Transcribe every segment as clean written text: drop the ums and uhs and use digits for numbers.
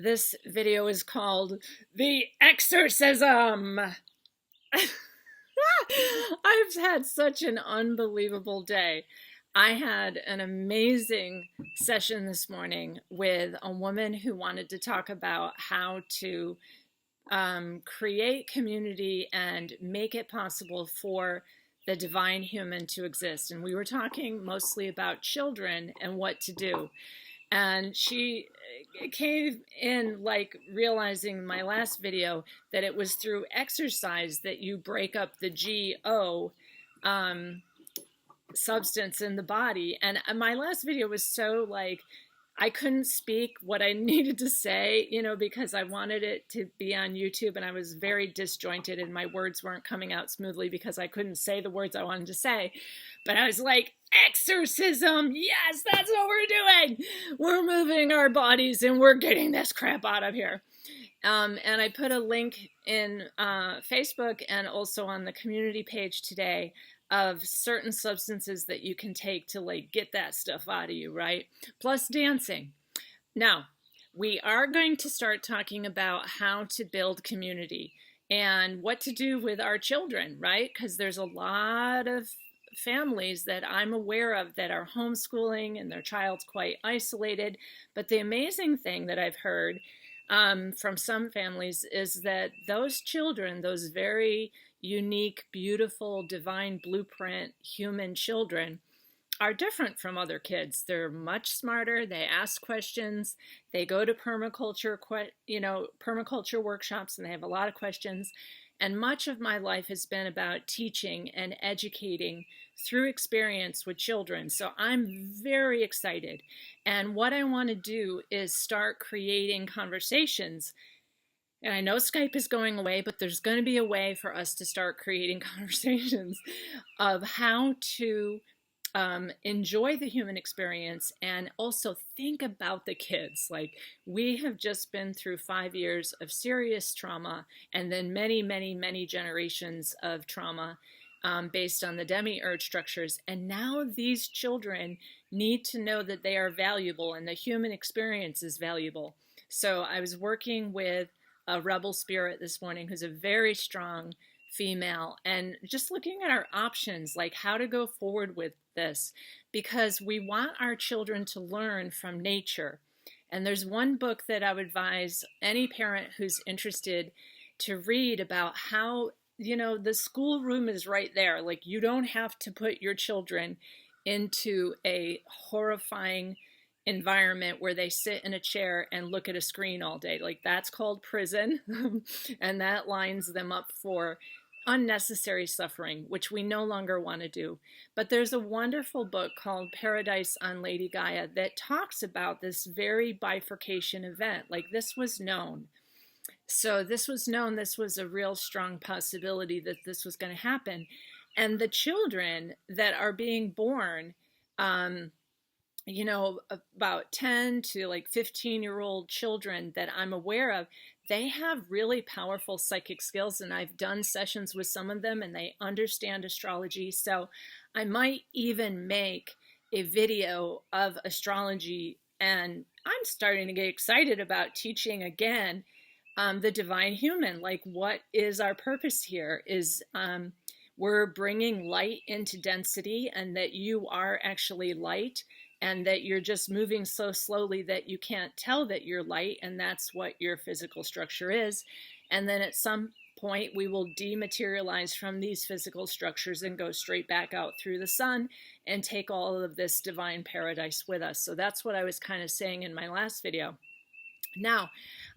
This video is called The Exorcism. I've had such an unbelievable day. I had an amazing session this morning with a woman who wanted to talk about how to create community and make it possible for the divine human to exist. And we were talking mostly about children and what to do. And she came in like realizing my last video that it was through exercise that you break up the GO substance in the body. And my last video was so like, I couldn't speak what I needed to say, because I wanted it to be on YouTube, and I was very disjointed and my words weren't coming out smoothly because I couldn't say the words I wanted to say. But I was like, exorcism, yes, that's what we're doing. We're moving our bodies and we're getting this crap out of here. And I put a link in Facebook and also on the community page today of certain substances that you can take to like get that stuff out of you, right? Plus dancing. Now, we are going to start talking about how to build community and what to do with our children, right? Because there's a lot of families that I'm aware of that are homeschooling and their child's quite isolated. But the amazing thing that I've heard from some families is that those children, those very unique, beautiful, divine blueprint human children, are different from other kids. They're much smarter. They ask questions. They go to permaculture workshops, and they have a lot of questions. And much of my life has been about teaching and educating through experience with children. So I'm very excited. And what I want to do is start creating conversations. And I know Skype is going away, but there's going to be a way for us to start creating conversations of how to enjoy the human experience and also think about the kids. Like, we have just been through 5 years of serious trauma and then many, many, many generations of trauma based on the demiurge structures. And now these children need to know that they are valuable and the human experience is valuable. So I was working with a rebel spirit this morning who's a very strong female, and just looking at our options, like how to go forward with this, because we want our children to learn from nature. And there's one book that I would advise any parent who's interested to read about how, the schoolroom is right there. Like, you don't have to put your children into a horrifying environment where they sit in a chair and look at a screen all day. Like, that's called prison. And that lines them up for unnecessary suffering, which we no longer want to do. But there's a wonderful book called Paradise on Lady Gaia that talks about this very bifurcation event. Like, this was known. So this was known, this was a real strong possibility that this was going to happen. And the children that are being born, about 10 to like 15-year-old children that I'm aware of, they have really powerful psychic skills, and I've done sessions with some of them and they understand astrology. So I might even make a video of astrology, and I'm starting to get excited about teaching again the divine human. Like, what is our purpose here? Is we're bringing light into density, and that you are actually light, and that you're just moving so slowly that you can't tell that you're light, and that's what your physical structure is. And then at some point we will dematerialize from these physical structures and go straight back out through the sun and take all of this divine paradise with us. So that's what I was kind of saying in my last video. Now,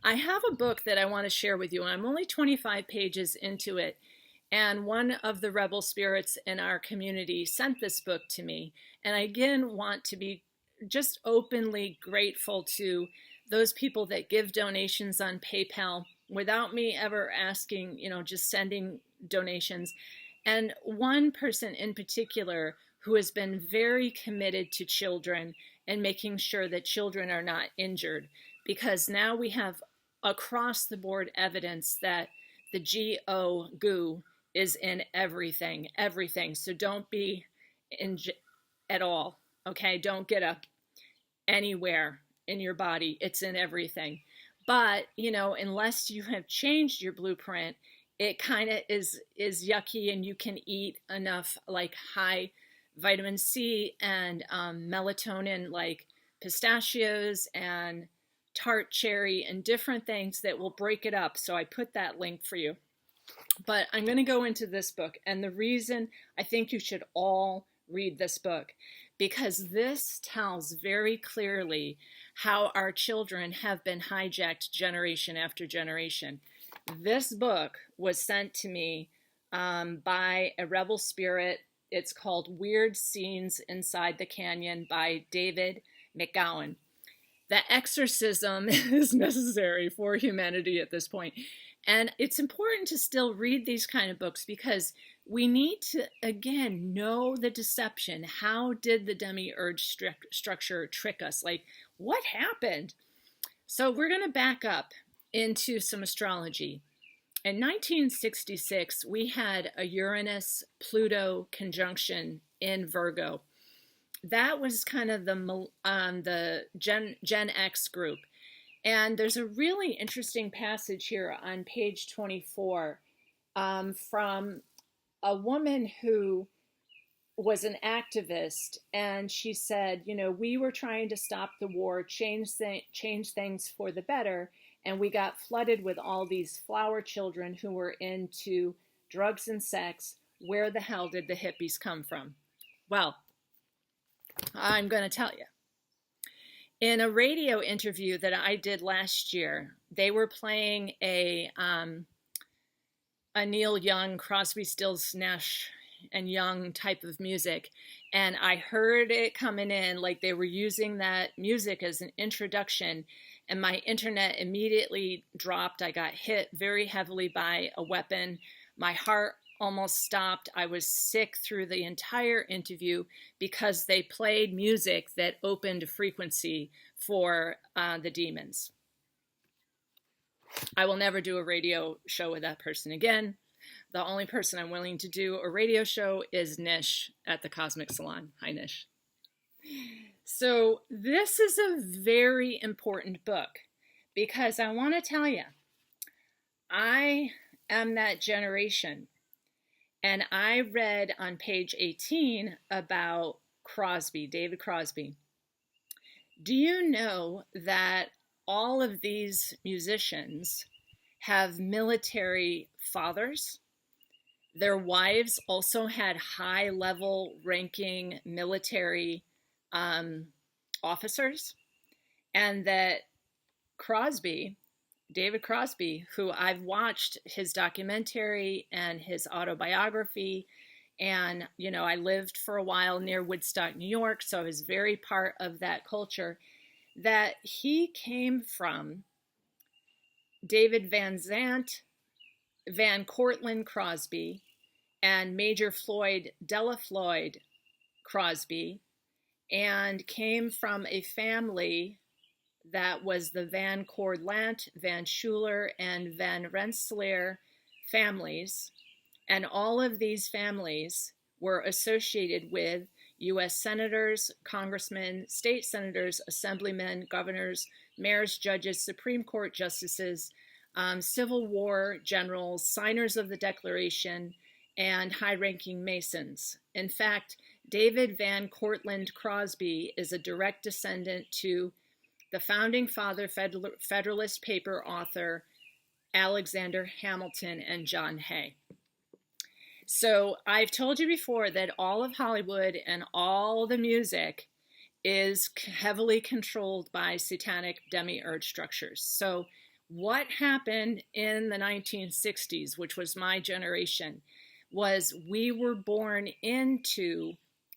I have a book that I want to share with you, and I'm only 25 pages into it. And one of the rebel spirits in our community sent this book to me. And I again want to be just openly grateful to those people that give donations on PayPal without me ever asking, just sending donations. And one person in particular who has been very committed to children and making sure that children are not injured, because now we have across the board evidence that the goo is in everything. So don't be at all, okay? Don't get up anywhere in your body. It's in everything. But, unless you have changed your blueprint, it kind of is yucky, and you can eat enough like high vitamin C and melatonin, like pistachios and tart cherry and different things that will break it up. So I put that link for you. But I'm going to go into this book, and the reason I think you should all read this book, because this tells very clearly how our children have been hijacked generation after generation. This book was sent to me by a rebel spirit. It's called Weird Scenes Inside the Canyon by David McGowan. The exorcism is necessary for humanity at this point. And it's important to still read these kind of books because we need to, again, know the deception. How did the demiurge structure trick us? Like, what happened? So we're going to back up into some astrology. In 1966, we had a Uranus-Pluto conjunction in Virgo. That was kind of the Gen X group. And there's a really interesting passage here on page 24 from a woman who was an activist. And she said, we were trying to stop the war, change things for the better. And we got flooded with all these flower children who were into drugs and sex. Where the hell did the hippies come from? Well, I'm going to tell you. In a radio interview that I did last year, they were playing a Neil Young, Crosby, Stills, Nash and Young type of music. And I heard it coming in, like they were using that music as an introduction, and my internet immediately dropped. I got hit very heavily by a weapon. My heart almost stopped. I was sick through the entire interview because they played music that opened a frequency for the demons. I will never do a radio show with that person again. The only person I'm willing to do a radio show is Nish at the Cosmic Salon. Hi, Nish. So this is a very important book because I want to tell you, I am that generation. And I read on page 18 about Crosby, David Crosby. Do you know that all of these musicians have military fathers? Their wives also had high-level ranking military officers, and that Crosby, David Crosby, who I've watched his documentary and his autobiography, and, I lived for a while near Woodstock, New York, so I was very part of that culture, that he came from David Van Cortlandt Crosby and Major Floyd Delafloyd Crosby, and came from a family that was the Van Cortlandt, Van Schuler, and Van Rensselaer families. And all of these families were associated with U.S. senators, congressmen, state senators, assemblymen, governors, mayors, judges, Supreme Court justices, Civil War generals, signers of the Declaration, and high-ranking Masons. In fact, David Van Cortlandt Crosby is a direct descendant to the founding father, Federalist Paper author, Alexander Hamilton and John Hay. So I've told you before that all of Hollywood and all the music is heavily controlled by satanic demiurge structures. So what happened in the 1960s, which was my generation, was we were born into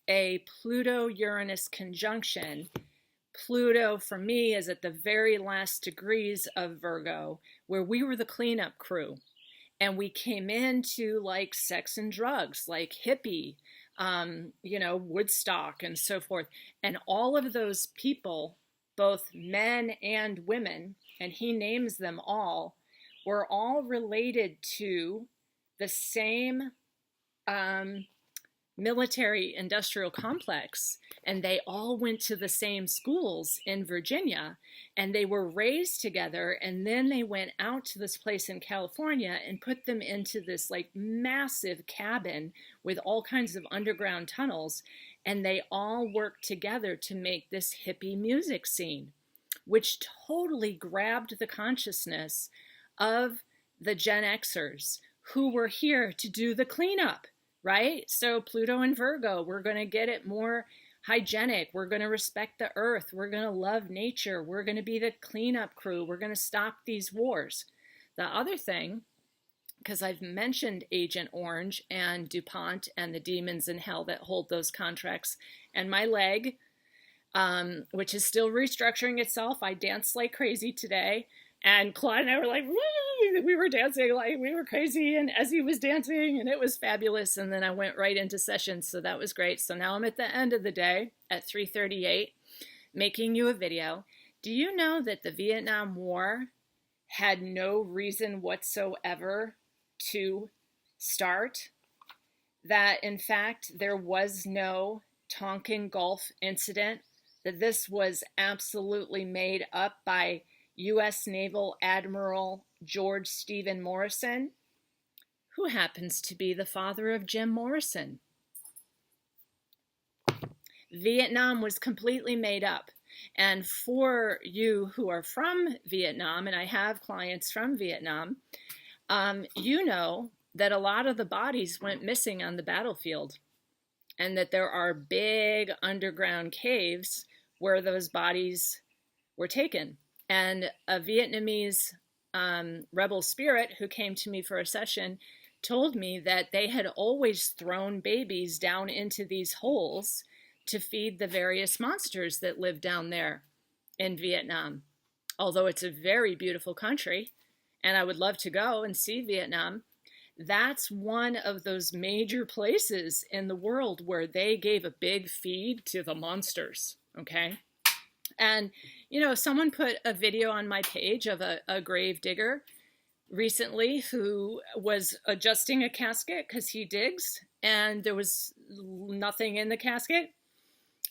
a Pluto-Uranus conjunction. Pluto, for me, is at the very last degrees of Virgo, where we were the cleanup crew. And we came into like sex and drugs, like hippie, Woodstock and so forth. And all of those people, both men and women, and he names them all, were all related to the same military industrial complex, and they all went to the same schools in Virginia, and they were raised together, and then they went out to this place in California and put them into this like massive cabin with all kinds of underground tunnels, and they all worked together to make this hippie music scene, which totally grabbed the consciousness of the Gen Xers who were here to do the cleanup, right? So Pluto and Virgo, we're going to get it more hygienic. We're going to respect the earth. We're going to love nature. We're going to be the cleanup crew. We're going to stop these wars. The other thing, because I've mentioned Agent Orange and DuPont and the demons in hell that hold those contracts, and my leg, which is still restructuring itself. I danced like crazy today. And Claude and I were like, woo! We were dancing like we were crazy, and Ezzy was dancing, and it was fabulous. And then I went right into sessions, so that was great. So now I'm at the end of the day at 3:38, making you a video. Do you know that the Vietnam War had no reason whatsoever to start? That, in fact, there was no Tonkin Gulf incident, that this was absolutely made up by U.S. Naval Admiral George Stephen Morrison, who happens to be the father of Jim Morrison. Vietnam was completely made up. And for you who are from Vietnam, and I have clients from Vietnam, you know that a lot of the bodies went missing on the battlefield, and that there are big underground caves where those bodies were taken. And a Vietnamese rebel spirit who came to me for a session told me that they had always thrown babies down into these holes to feed the various monsters that live down there in Vietnam. Although it's a very beautiful country, and I would love to go and see Vietnam, that's one of those major places in the world where they gave a big feed to the monsters, okay? And, you know, someone put a video on my page of a grave digger recently who was adjusting a casket because he digs, and there was nothing in the casket.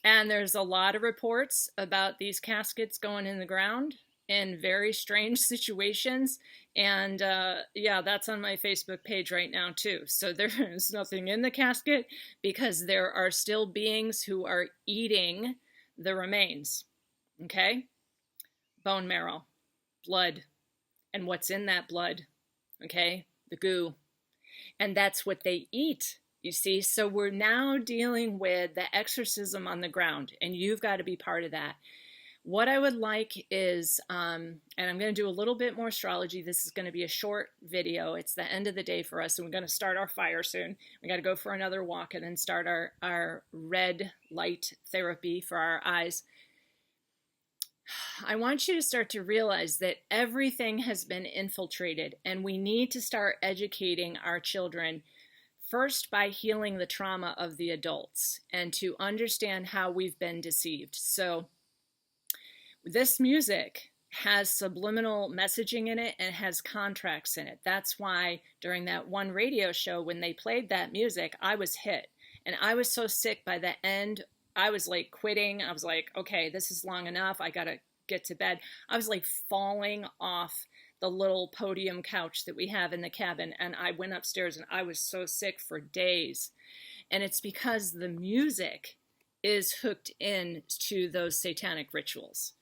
And there's a lot of reports about these caskets going in the ground in very strange situations. And yeah, that's on my Facebook page right now too. So there is nothing in the casket because there are still beings who are eating the remains. Okay? Bone marrow, blood, and what's in that blood, okay? The goo. And that's what they eat, you see? So we're now dealing with the exorcism on the ground, and you've got to be part of that. What I would like is, and I'm going to do a little bit more astrology. This is going to be a short video. It's the end of the day for us, and we're going to start our fire soon. We got to go for another walk and then start our red light therapy for our eyes. I want you to start to realize that everything has been infiltrated, and we need to start educating our children first by healing the trauma of the adults and to understand how we've been deceived. So this music has subliminal messaging in it and has contracts in it. That's why during that one radio show when they played that music, I was hit, and I was so sick by the end. I was like quitting. I was like, okay, this is long enough. I got to get to bed. I was like falling off the little podium couch that we have in the cabin. And I went upstairs and I was so sick for days. And it's because the music is hooked in to those satanic rituals.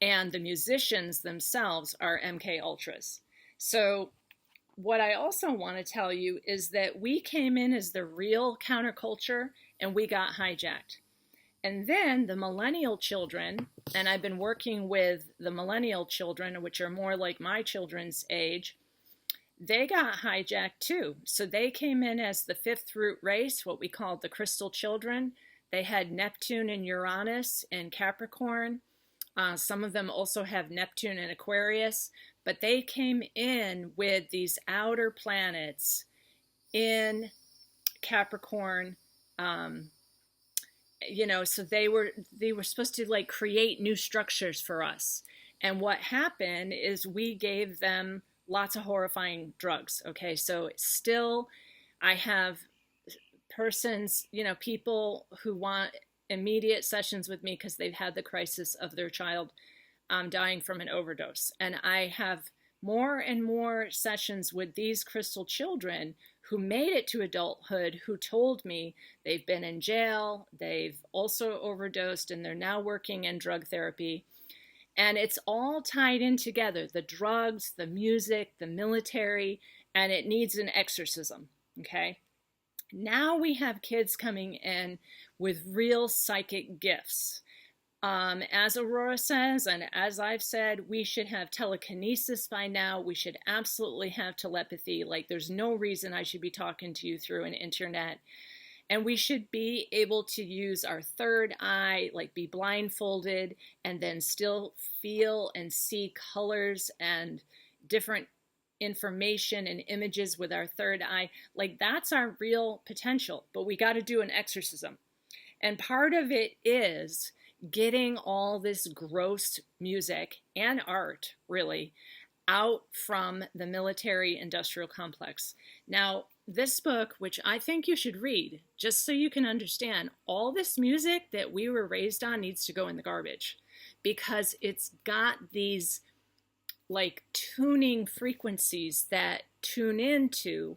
And the musicians themselves are MK Ultras. So what I also want to tell you is that we came in as the real counterculture and we got hijacked. And then the millennial children, and I've been working with the millennial children, which are more like my children's age, they got hijacked too. So they came in as the fifth root race, what we called the crystal children. They had Neptune and Uranus and Capricorn. Some of them also have Neptune and Aquarius, but they came in with these outer planets in Capricorn, you know, so they were supposed to like create new structures for us. And what happened is we gave them lots of horrifying drugs. Okay, so still I have persons, people who want immediate sessions with me because they've had the crisis of their child dying from an overdose. And I have more and more sessions with these crystal children who made it to adulthood, who told me they've been in jail, they've also overdosed, and they're now working in drug therapy. And it's all tied in together, the drugs, the music, the military, and it needs an exorcism, okay? Now we have kids coming in with real psychic gifts. As Aurora says, and as I've said, we should have telekinesis by now. We should absolutely have telepathy. Like, there's no reason I should be talking to you through an internet. And we should be able to use our third eye, like be blindfolded, and then still feel and see colors and different information and images with our third eye. Like, that's our real potential. But we got to do an exorcism. And part of it is getting all this gross music and art, really, out from the military-industrial complex. Now, this book, which I think you should read, just so you can understand, all this music that we were raised on needs to go in the garbage, because it's got these like tuning frequencies that tune into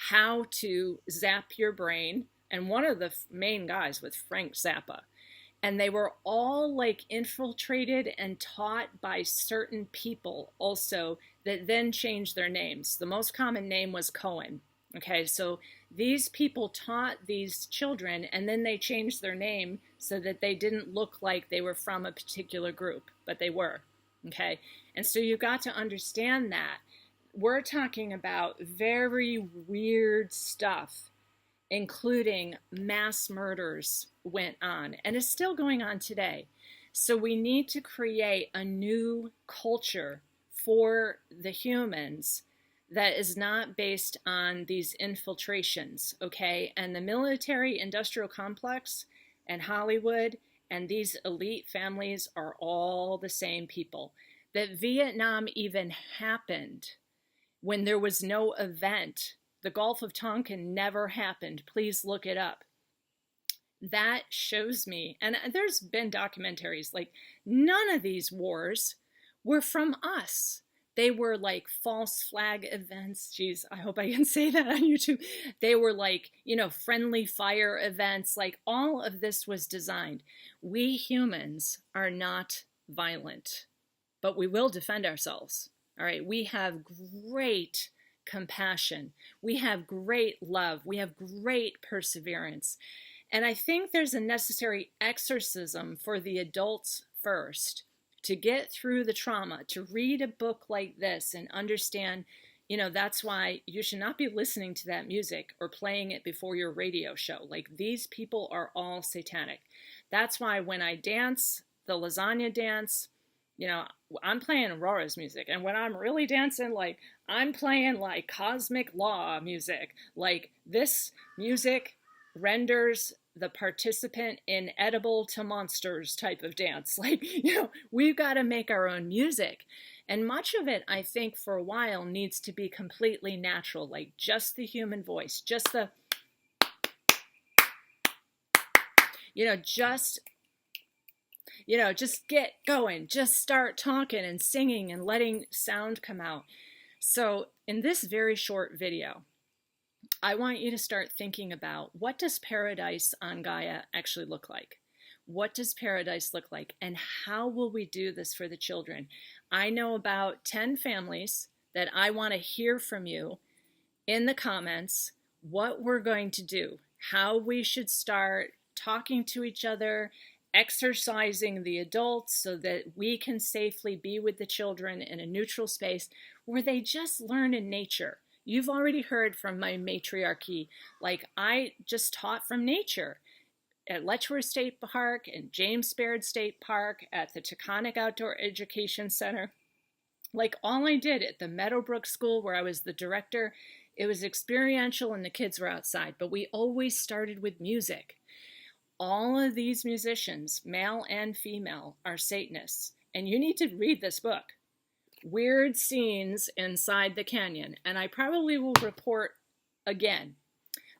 how to zap your brain. And one of the main guys was Frank Zappa. And they were all like infiltrated and taught by certain people also that then changed their names. The most common name was Cohen. Okay, so these people taught these children, and then they changed their name so that they didn't look like they were from a particular group, but they were. Okay, and so you got to understand that. We're talking about very weird stuff, including mass murders went on and is still going on today. So we need to create a new culture for the humans that is not based on these infiltrations, okay? And the military-industrial complex and Hollywood and these elite families are all the same people. That Vietnam even happened when there was no event. The Gulf of Tonkin never happened. Please look it up. That shows me, and there's been documentaries, like none of these wars were from us. They were like false flag events. Geez, I hope I can say that on YouTube. They were like, friendly fire events. Like, all of this was designed. We humans are not violent, but we will defend ourselves. All right. We have great compassion. We have great love. We have great perseverance. And I think there's a necessary exorcism for the adults first, to get through the trauma, to read a book like this and understand, that's why you should not be listening to that music or playing it before your radio show. Like, these people are all satanic. That's why when I dance, the lasagna dance, I'm playing Aurora's music. And when I'm really dancing, like, I'm playing like cosmic law music. Like, this music renders the participant inedible to monsters type of dance. Like, we've got to make our own music. And much of it, I think, for a while needs to be completely natural, like just the human voice, just the, just get going, just start talking and singing and letting sound come out. So in this very short video, I want you to start thinking about, what does paradise on Gaia actually look like? What does paradise look like? And how will we do this for the children? I know about 10 families that I want to hear from you in the comments, what we're going to do, how we should start talking to each other, exercising the adults so that we can safely be with the children in a neutral space where they just learn in nature. You've already heard from my matriarchy. Like, I just taught from nature at Letchworth State Park and James Baird State Park, at the Taconic Outdoor Education Center. Like, all I did at the Meadowbrook School, where I was the director, it was experiential and the kids were outside, but we always started with music. All of these musicians, male and female, are Satanists. And you need to read this book, Weird Scenes Inside the Canyon. And I probably will report again.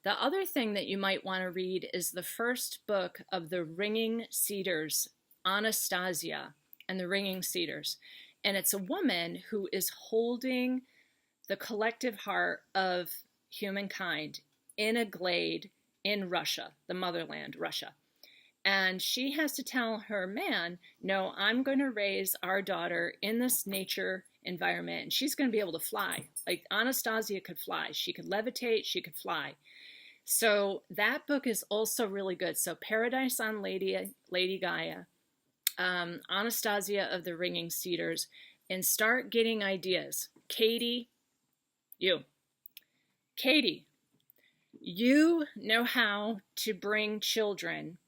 The other thing that you might want to read is the first book of the Ringing Cedars, Anastasia and the Ringing Cedars. And it's a woman who is holding the collective heart of humankind in a glade in Russia, the motherland, Russia. And she has to tell her man, no, I'm going to raise our daughter in this nature environment, and she's going to be able to fly. Like Anastasia could fly. She could levitate. She could fly. So that book is also really good. So Paradise on Lady Gaia, Anastasia of the Ringing Cedars, and start getting ideas. Katie, you know how to bring children,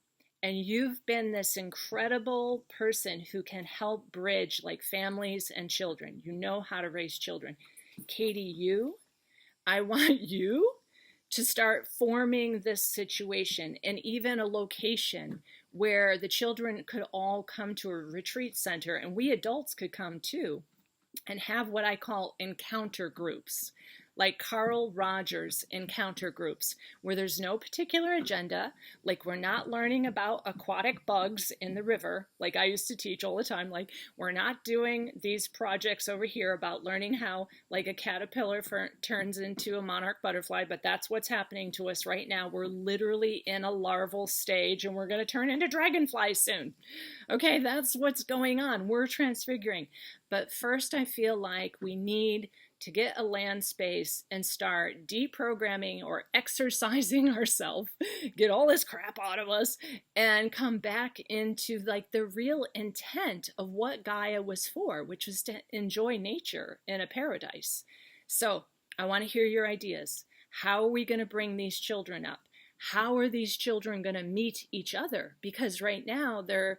and you've been this incredible person who can help bridge like families and children. You know how to raise children. Katie, I want you to start forming this situation and even a location where the children could all come to a retreat center, and we adults could come too, and have what I call encounter groups, like Carl Rogers encounter groups, where there's no particular agenda, like we're not learning about aquatic bugs in the river, like I used to teach all the time, like we're not doing these projects over here about learning how like a caterpillar turns into a monarch butterfly, but that's what's happening to us right now. We're literally in a larval stage and we're going to turn into dragonflies soon. Okay, that's what's going on. We're transfiguring. But first I feel like we need to get a land space and start deprogramming or exercising ourselves, get all this crap out of us, and come back into like the real intent of what Gaia was for, which was to enjoy nature in a paradise. So I want to hear your ideas. How are we going to bring these children up? How are these children going to meet each other? Because right now they're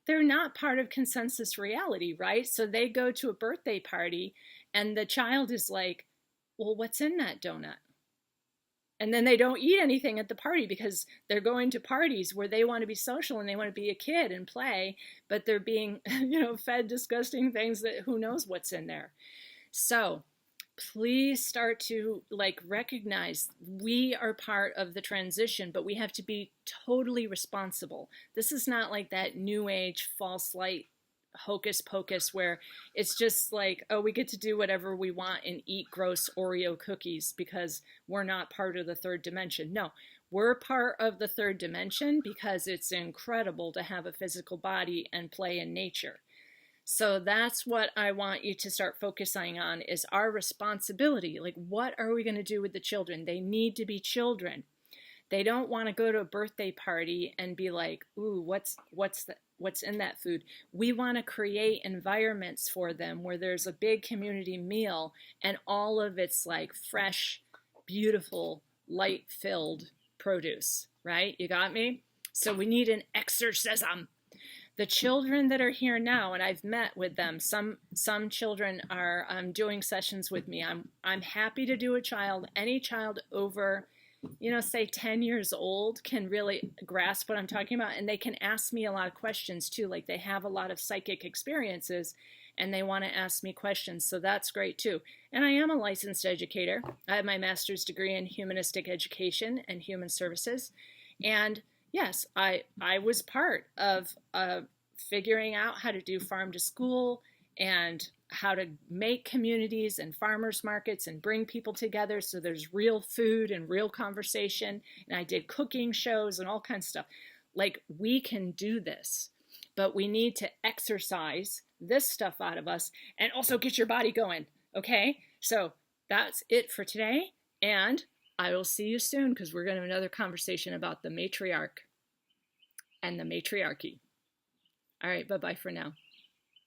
not part of consensus reality, right? So they go to a birthday party and the child is like, well, what's in that donut? And then they don't eat anything at the party because they're going to parties where they want to be social and they want to be a kid and play, but they're being, fed disgusting things that who knows what's in there. So please start to recognize we are part of the transition, but we have to be totally responsible. This is not like that new age false light hocus pocus where it's just like, oh, we get to do whatever we want and eat gross Oreo cookies because we're not part of the third dimension. No, we're part of the third dimension because it's incredible to have a physical body and play in nature. So that's what I want you to start focusing on is our responsibility. Like, what are we going to do with the children? They need to be children. They don't want to go to a birthday party and be like, ooh, what's in that food? We want to create environments for them where there's a big community meal and all of it's like fresh, beautiful, light-filled produce, right? You got me? So we need an exorcism. The children that are here now, and I've met with them, some children are doing sessions with me. I'm happy to do a child. Any child over say 10 years old can really grasp what I'm talking about, and they can ask me a lot of questions too. Like they have a lot of psychic experiences and they want to ask me questions. So that's great too. And I am a licensed educator. I have my master's degree in humanistic education and human services. And yes, I was part of figuring out how to do farm to school and how to make communities and farmers markets and bring people together so there's real food and real conversation. And I did cooking shows and all kinds of stuff. Like, we can do this, but we need to exercise this stuff out of us and also get your body going. Okay? So that's it for today. And I will see you soon because we're going to have another conversation about the matriarch and the matriarchy. All right, bye-bye for now.